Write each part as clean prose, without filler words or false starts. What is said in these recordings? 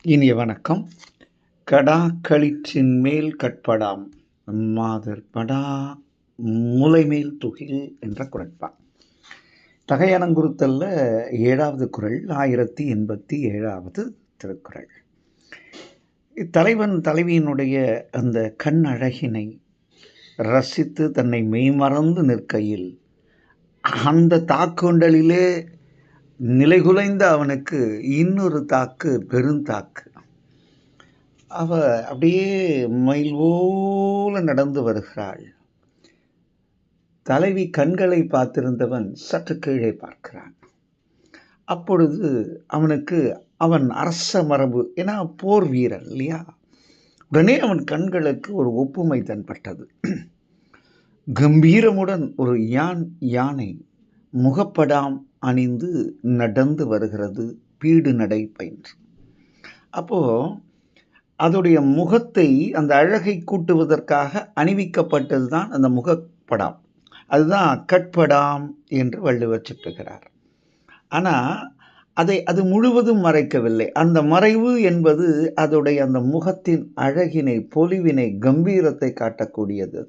இனிய வணக்கம். கடா களிற்றின் மேல் கட்படாம் மாதர் படா முலைமேல் துகில் என்ற குரட்பா. தகையணங்குறுத்தல்ல 7வது குறள், 1087வது திருக்குறள். தலைவன் தலைவியினுடைய அந்த கண் அழகினை ரசித்து தன்னை மெய்மறந்து நிற்கையில் அந்த தாக்குண்டலிலே நிலைகுலைந்த அவனுக்கு இன்னொரு தாக்கு பெருந்தாக்கு. அவ அப்படியே மயில் போல நடந்து வருகிறாள். தலைவி கண்களை பார்த்திருந்தவன் சற்று கீழே பார்க்கிறான். அப்பொழுது அவனுக்கு அவன் அரச மரபு, ஏன்னா போர் வீரன் இல்லையா, உடனே அவன் கண்களுக்கு ஒரு ஒப்புமை தென்பட்டது. கம்பீரமுடன் ஒரு யானை முகப்படாம் அணிந்து நடந்து வருகிறது, பீடு நடை பயின்று. அப்போ அதோடைய முகத்தை அந்த அழகை கூட்டுவதற்காக அணிவிக்கப்பட்டது தான் அந்த முகப்படாம். அதுதான் கட்படாம் என்று வள்ளுவர் சுட்டுகிறார். ஆனால் அது முழுவதும் மறைக்கவில்லை. அந்த மறைவு என்பது அதோடைய அந்த முகத்தின் அழகினை, பொலிவினை, கம்பீரத்தை காட்டக்கூடியது.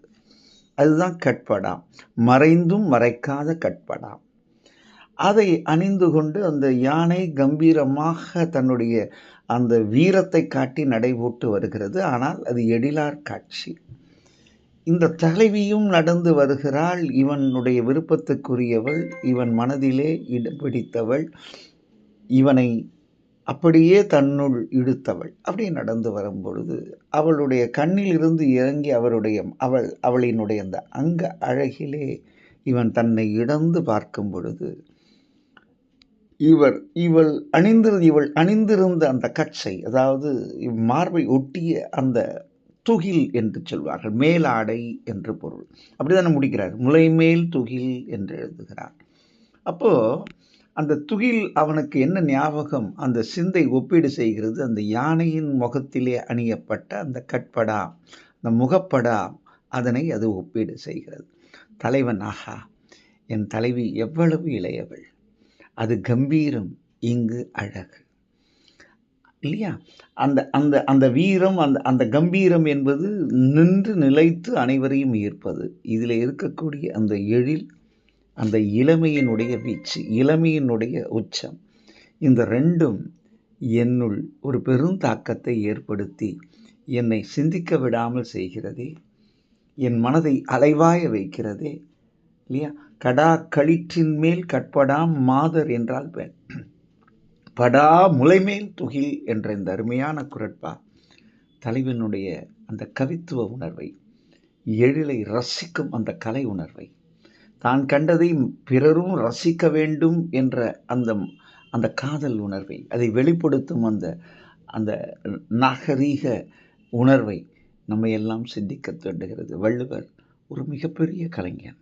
அதுதான் கட்படாம், மறைந்தும் மறைக்காத கட்படாம். அதை அணிந்து கொண்டு அந்த யானை கம்பீரமாக தன்னுடைய அந்த வீரத்தை காட்டி நடைபோட்டு வருகிறது. ஆனால் அது எழிலார் காட்சி. இந்த தலைவியும் நடந்து வருகிறாள். இவனுடைய விருப்பத்துக்குரியவள், இவன் மனதிலே இடம் பிடித்தவள், இவனை அப்படியே தன்னுள் இழுத்தவள். அப்படி நடந்து வரும் பொழுது அவளுடைய கண்ணில் இருந்து இறங்கி அவளினுடைய அந்த அங்க அழகிலே இவன் தன்னை இடந்து பார்க்கும் பொழுது இவள் அணிந்திருந்த அந்த கச்சை, அதாவது மார்பை ஒட்டிய அந்த துகில் என்று சொல்வார்கள், மேலாடை என்று பொருள். அப்படிதான் முடிக்கிறார், முலைமேல் துகில் என்று எழுதுகிறார். அப்போ அந்த துகில் அவனுக்கு என்ன ஞாபகம், அந்த சிந்தை ஒப்பீடு செய்கிறது. அந்த யானையின் முகத்திலே அணியப்பட்ட அந்த கட்படா, அந்த முகப்படா, அதனை அது ஒப்பீடு செய்கிறது. தலைவன், ஆஹா, என் தலைவி எவ்வளவு இளையவள், அது கம்பீரம், இங்கு அழகு இல்லையா. அந்த அந்த அந்த வீரம், அந்த கம்பீரம் என்பது நின்று நிலைத்து அனைவரையும் ஈர்ப்பது. இதில் இருக்கக்கூடிய அந்த எழில், அந்த இளமையினுடைய வீச்சு, இளமையினுடைய உச்சம், இந்த ரெண்டும் என்னுள் ஒரு பெருந்தாக்கத்தை ஏற்படுத்தி என்னை சிந்திக்க விடாமல் செய்கிறதே, என் மனதை அலைவாய வைக்கிறதே இல்லையா. கடா களிற்றின் மேல் கட்படாம் மாதர் என்றால் பெண், படா முலைமேல் துகில் என்ற இந்த அருமையான குரட்பா தலைவனுடைய அந்த கவித்துவ உணர்வை, எழிலை ரசிக்கும் அந்த கலை உணர்வை, தான் கண்டதை பிறரும் ரசிக்க வேண்டும் என்ற அந்த காதல் உணர்வை, அதை வெளிப்படுத்தும் அந்த அந்த நாகரீக உணர்வை நம்மை எல்லாம் சிந்திக்க தூண்டுகிறது. வள்ளுவர் ஒரு மிகப்பெரிய கலைஞன்,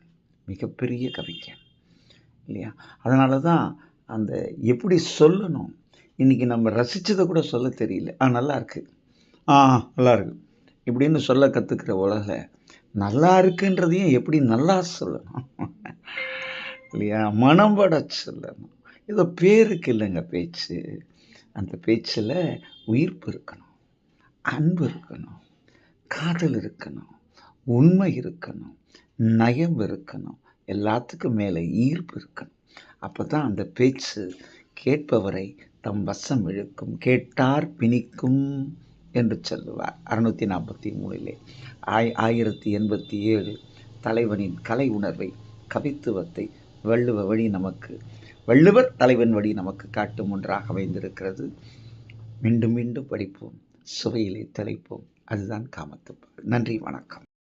மிகப்பெரிய கவிஞன் இல்லையா. அதனால தான் அந்த எப்படி சொல்லணும், இன்றைக்கி நம்ம ரசித்ததை கூட சொல்ல தெரியல. நல்லா இருக்கு, நல்லா இருக்கு இப்படின்னு சொல்ல கற்றுக்கிற உலக நல்லா இருக்குன்றதையும் எப்படி நல்லா சொல்லணும் இல்லையா, மனம் பட சொல்லணும். ஏதோ பேருக்கு இல்லைங்க பேச்சு. அந்த பேச்சில் உயிர்ப்பு இருக்கணும், அன்பு இருக்கணும், காதல் இருக்கணும், உண்மை இருக்கணும், நயம் இருக்கணும், எல்லாத்துக்கும் மேலே ஈர்ப்பு இருக்கணும். அப்போ தான் அந்த பேச்சு கேட்பவரை தம் வசம் இழுக்கும், கேட்டார் பிணிக்கும் என்று சொல்லுவார் 643 1087 தலைவனின் கலை உணர்வை, கவித்துவத்தை வள்ளுவர் தலைவன் வழி நமக்கு காட்டும் ஒன்றாக அமைந்திருக்கிறது. மீண்டும் மீண்டும் படிப்போம், சுவையிலே தலைப்போம். அதுதான் காமத்துப்பால். நன்றி, வணக்கம்.